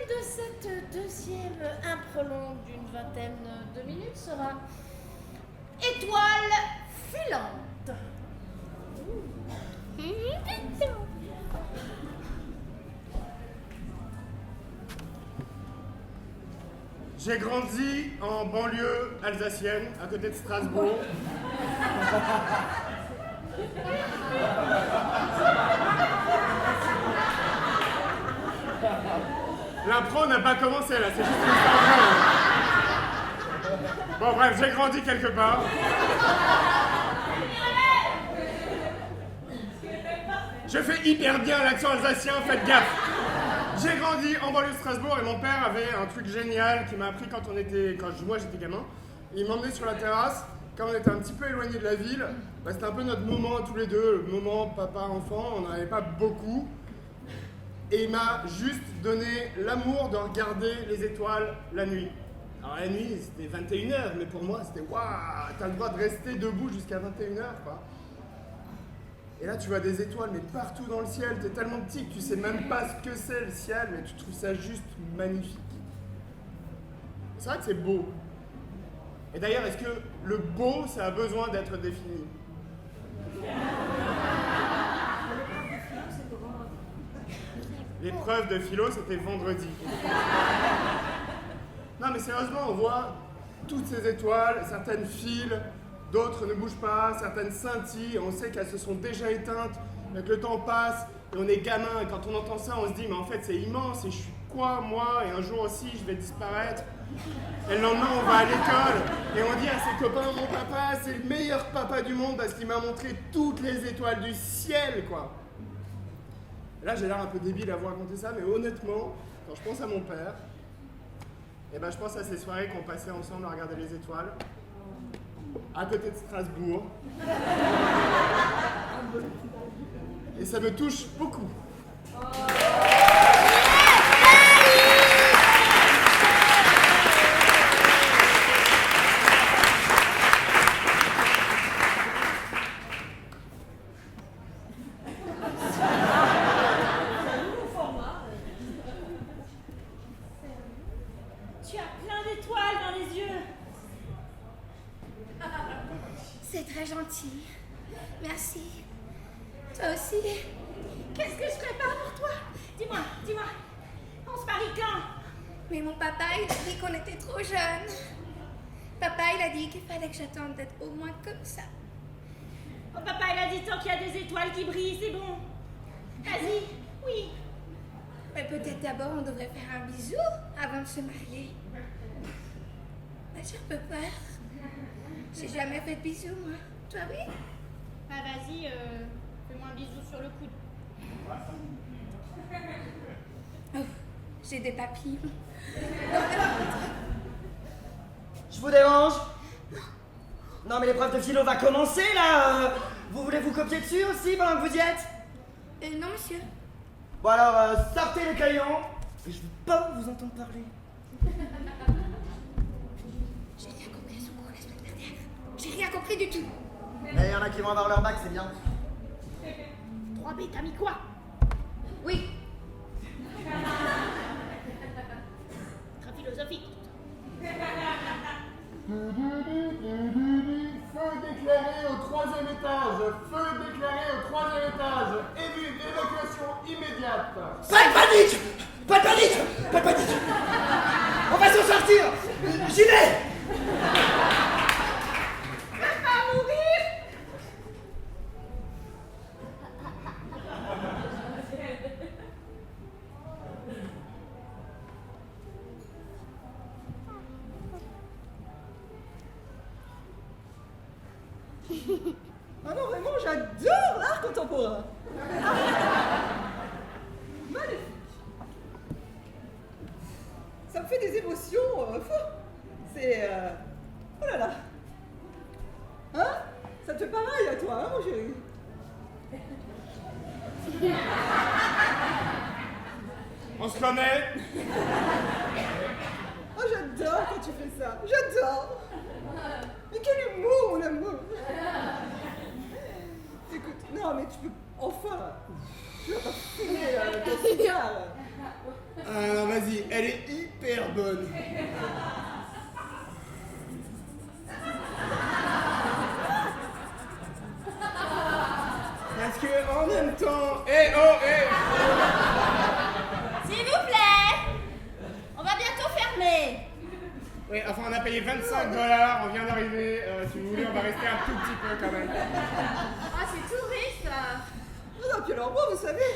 de cette deuxième improlongue d'une vingtaine de minutes sera étoile filante. J'ai grandi en banlieue alsacienne, à côté de Strasbourg. L'impro n'a pas commencé là, c'est juste une histoire vraie. Bon bref, j'ai grandi quelque part. Je fais hyper bien l'accent alsacien, faites gaffe. J'ai grandi en banlieue de Strasbourg et mon père avait un truc génial qui m'a appris quand moi j'étais gamin. Il m'emmenait sur la terrasse, quand on était un petit peu éloigné de la ville, c'était un peu notre moment tous les deux, le moment papa-enfant, on n'en avait pas beaucoup. Et il m'a juste donné l'amour de regarder les étoiles la nuit. Alors la nuit, c'était 21h, mais pour moi, c'était waouh, t'as le droit de rester debout jusqu'à 21h, quoi. Et là, tu vois des étoiles, mais partout dans le ciel, t'es tellement petit que tu sais même pas ce que c'est le ciel, mais tu trouves ça juste magnifique. C'est vrai que c'est beau. Et d'ailleurs, est-ce que le beau, ça a besoin d'être défini? L'épreuve de philo, c'était vendredi. Non, mais sérieusement, on voit toutes ces étoiles, certaines filent, d'autres ne bougent pas, certaines scintillent, on sait qu'elles se sont déjà éteintes, mais que le temps passe, et on est gamin, et quand on entend ça, on se dit, mais en fait, c'est immense, et je suis quoi, moi, et un jour aussi, je vais disparaître. Et le lendemain, on va à l'école, et on dit à ses copains, mon papa, c'est le meilleur papa du monde, parce qu'il m'a montré toutes les étoiles du ciel, quoi. Là, j'ai l'air un peu débile à vous raconter ça, mais honnêtement, quand je pense à mon père, je pense à ces soirées qu'on passait ensemble à regarder les étoiles, à côté de Strasbourg. Et ça me touche beaucoup. Tu as plein d'étoiles dans les yeux. C'est très gentil. Merci. Toi aussi. Qu'est-ce que je prépare pour toi? Dis-moi. On se marie quand? Mais mon papa, il a dit qu'on était trop jeunes. Papa, il a dit qu'il fallait que j'attende d'être au moins comme ça. Mon papa, il a dit tant qu'il y a des étoiles qui brillent, c'est bon. Vas-y, oui. Mais peut-être d'abord, on devrait faire un bisou avant de se marier. J'ai un peu peur. J'ai jamais fait de bisous, moi. Toi, oui? Bah vas-y, fais-moi un bisou sur le coude. Oh, j'ai des papillons. Je vous dérange? Non mais l'épreuve de philo va commencer là. Vous voulez vous copier dessus aussi pendant que vous y êtes? Non, monsieur. Bon alors, sortez les crayons. Et je veux pas vous entendre parler. J'ai rien compris à son cours la semaine dernière. J'ai rien compris du tout. Mais il y en a qui vont avoir leur bac, c'est bien. 3B, t'as mis quoi? Oui. Très philosophique. Feu déclaré au 3e étage. Feu déclaré au 3e étage. Évacuation immédiate. Pas de panique! Pas de panique! Pas de panique! On va s'en sortir! J'y vais! Ah non, vraiment, j'adore l'art contemporain. Magnifique. Ça me fait des émotions fou. C'est... Oh là là. Hein? Ça te fait pareil à toi, hein, mon chéri? On se connaît? Oh, j'adore quand tu fais ça. J'adore. Mais quel humour, mon amour. Écoute, non, mais tu peux... Enfin, tu vas pas fumer ton cigare. Ah non, vas-y, elle est hyper bonne. Parce que en même temps... S'il vous plaît, on va bientôt fermer. Oui, enfin on a payé $25, on vient d'arriver. Si vous voulez, on va rester un tout petit peu quand même. Ah, c'est tout riche, ça. Non, puis alors moi, vous savez,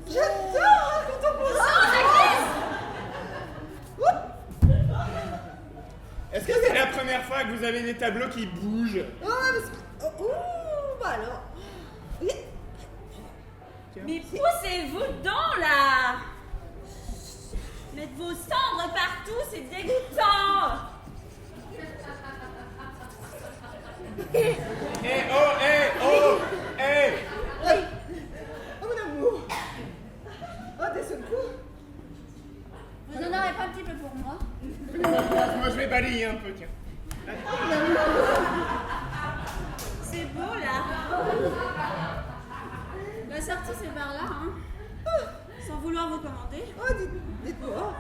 j'adore quand on pose ça. Est-ce que c'est la première fois que vous avez des tableaux qui bougent? Ah, parce que... Oh, bah alors. Oui. Mais poussez-vous dedans, là. Mettre vos cendres partout, c'est dégoûtant. Oh, mon amour. Oh, d'un seul coup. Vous en aurez pas un petit peu pour moi? Moi je vais balayer un peu, tiens. C'est beau, là. La sortie, c'est par là, hein. Sans vouloir vous commander. Oh, dites-moi.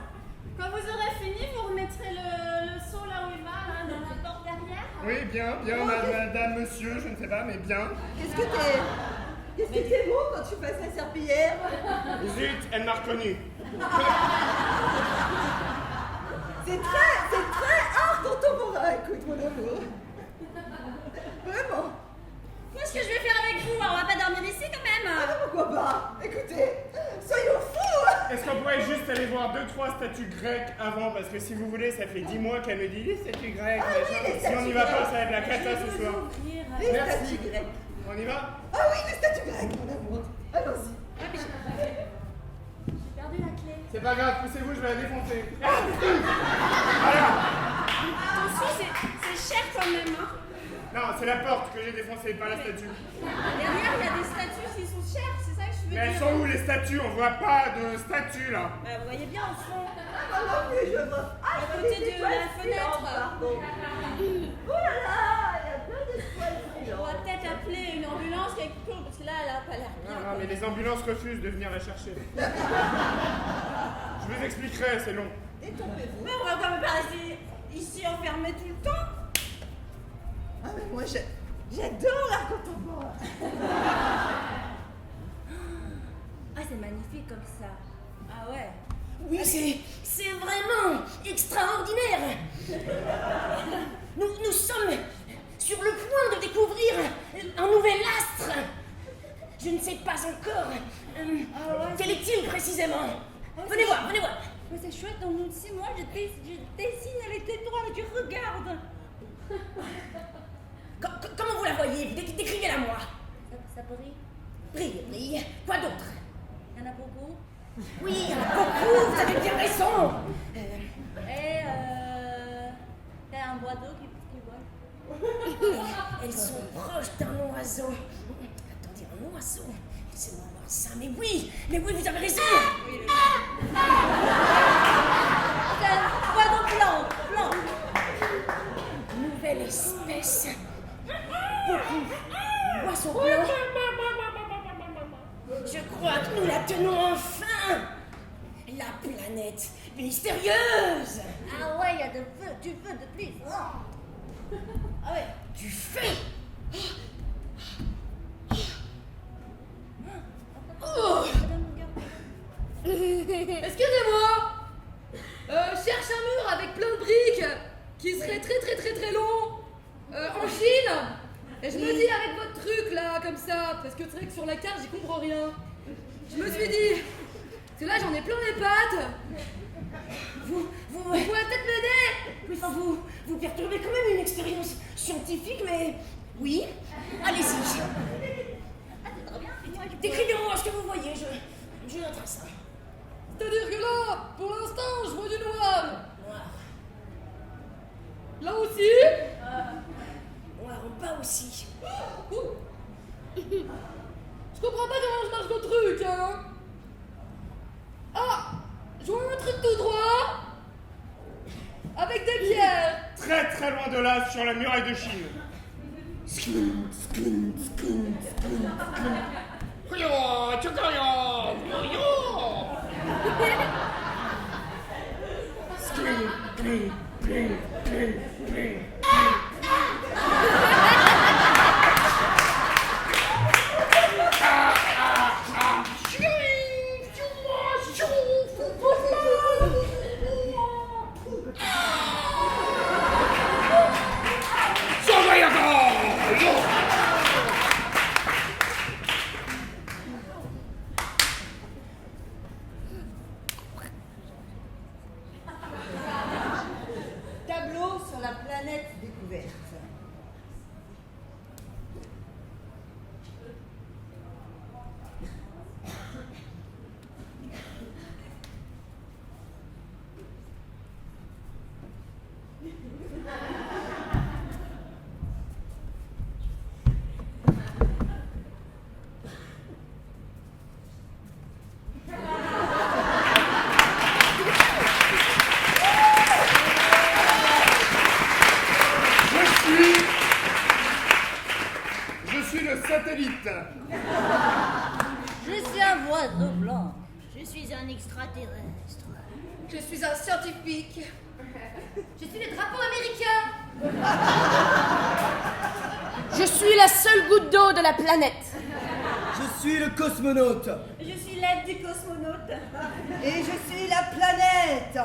Quand vous aurez fini, vous remettrez le seau là où il va, là, dans la porte derrière. Oui, bien, madame, monsieur, je ne sais pas, mais bien. Qu'est-ce que t'es beau quand tu passes la serpillière? Zut, elle m'a reconnu. C'est très art contemporain, écoute, mon amour. Vraiment. Qu'est-ce que je vais faire avec vous? On va pas dormir ici, quand même. Ah, pourquoi pas? Écoutez, soyons fous. Est-ce qu'on pourrait juste aller voir 2-3 statues grecques avant? Parce que si vous voulez, ça fait 10 mois qu'elle me dit les statues grecques. Ah oui, machin. les Si on n'y va statues pas, ça va être la cata ce soir. Les Merci. statues grecques. On y va? Ah oui, les statues grecques, mon amour. Allons-y. J'ai perdu la clé. C'est pas grave, poussez-vous, je vais la défoncer. Voilà. Attention, c'est cher quand même, hein. Non, c'est la porte que j'ai défoncée, pas la statue. Derrière, il y a des statues qui sont chères, c'est ça que je veux Mais elles dire. sont où les statues? On voit pas de statues là. Bah, vous voyez bien au fond. Ah non, mais je vois. Ah, À côté de la fenêtre. Pardon. Oh là là, il y a plein d'étoiles On va filantes. peut-être appeler une ambulance quelque chose, parce que là, elle a pas l'air bien. Non, mais les ambulances refusent de venir la chercher. Je vous expliquerai, c'est long. Détournez-vous. Mais on va quand même pas rester ici enfermés tout le temps. Ah, mais moi, j'adore l'art contemporain. Ah, c'est magnifique comme ça. Ah ouais. Oui, c'est vraiment extraordinaire. Nous sommes sur le point de découvrir un nouvel astre. Je ne sais pas encore. Quel est-il précisément? Venez voir, venez voir. Mais c'est chouette, donc nous aussi, moi, je dessine avec l'étoile, tu regardes. Comment vous la voyez? Décrivez-la moi. Ça brille. Brille, brille. Quoi d'autre? Il y en a beaucoup. Oui, il y en a beaucoup, vous avez bien raison. Et il y a un bois d'eau qui vole. Elles sont proches d'un oiseau. Attendez, un oiseau? Laissez-moi voir ça, mais oui, vous avez raison. C'est un bois d'eau blanc. Nouvelle espèce. Beaucoup. Oiseau blanc. Je crois que nous la tenons enfin. La planète mystérieuse. Ah ouais, il y a du feu de plus. Ah ouais. Du feu. Oh. Excusez-moi, cherche un mur avec plein de briques qui serait très long en Chine. Et je me dis avec votre truc là comme ça, parce que c'est vrai que sur la carte j'y comprends rien. Je me suis dit, parce que là j'en ai plein les pattes. Vous pouvez peut-être m'aider. Oui, enfin, vous perturbez quand même une expérience scientifique, mais oui. Allez-y. Décrivez-moi ce que vous voyez, je noterai ça. C'est-à-dire que là, pour l'instant, je vois du noir. Noir. Là aussi. Noir en bas aussi. Je comprends pas comment je marche le truc, hein. Ah, je vois un truc tout droit. Avec des pierres. Très loin de là, sur la muraille de Chine. satellite. Je suis un oiseau blanc. Je suis un extraterrestre. Je suis un scientifique. Je suis le drapeau américain. Je suis la seule goutte d'eau de la planète. Je suis le cosmonaute. Je suis l'aide du cosmonaute. Et je suis la planète.